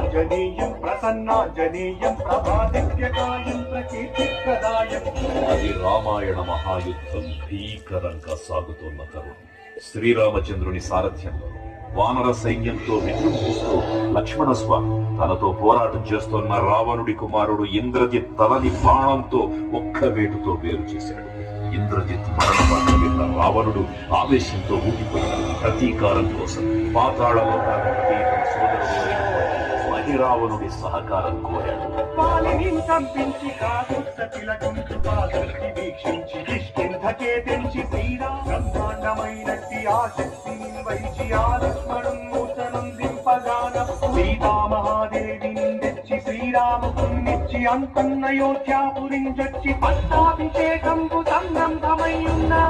ఆంజనేయం ప్రసన్నాంజనేయం ప్రభాదివ్యకాయం ప్రకీర్తిప్రదాయం. అది రామాయణ మహాయుద్ధం భీకరంగా సాగుతున్న తరుణం. శ్రీరామచంద్రుని సారథ్యంలో వానర సైన్యంతో విజృంభిస్తూ లక్ష్మణస్వామి తనతో పోరాటం చేస్తున్న రావణుడి కుమారుడు ఇంద్రజిత్ తలని బాణంతో ఒక్క వేటుతో వేరు చేశాడు. ఇంద్రజిత్ మరణ వార్త విన్న రావణుడు ఆవేశంతో ఊగిపోయాడు. ప్రతీకారం కోసం పాతాళలోకాధిపతి తన సోదరుడు రావణుడి సహకారం కోరాడు. పాలిని కంపించి వీక్షించి కిష్కింధకే తెంచి బ్రహ్మాండమైనట్టి ఆ శక్తిని వైచి ఆ లక్ష్మణం నూతనం దింపగాన సీతామహాదేవిని తెచ్చి శ్రీరామునిచ్చి అంతన్నయోధ్యాపురించొచ్చి పట్టాభిషేకంబు సంరంభమయ్యున్నా.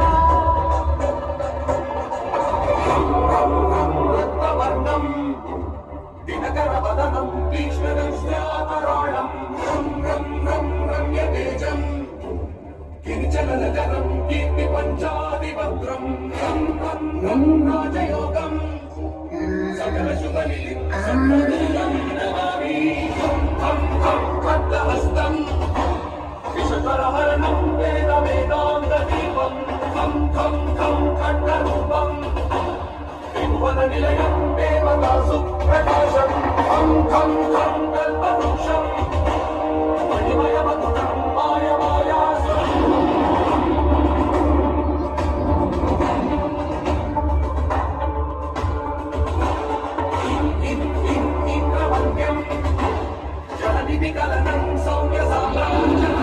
దినకరవదనం తీక్ష్ణదృష్ట్యాపరాళం రం రం రం రమ్యతేజం కించలనజరం కీర్తి పంచాదిభద్రం రం రం రం రాజయోగం సకల శుభనిధిం సకలం నమామి హం హం హం ఖడ్గహస్తం విశ్వకరహరణం వేద వేదాంత దీపం హం హం హం ఖడ్గరూపం త్రిభువన నిలయం దేవతాసు ప్రకాశం హం హం హం కల్పవృక్షం మణిమయమకుటం మాయమాయాసురం. ఇంద్రవంద్యం జలనిధి కలనం సౌమ్య సామ్రాజ్యం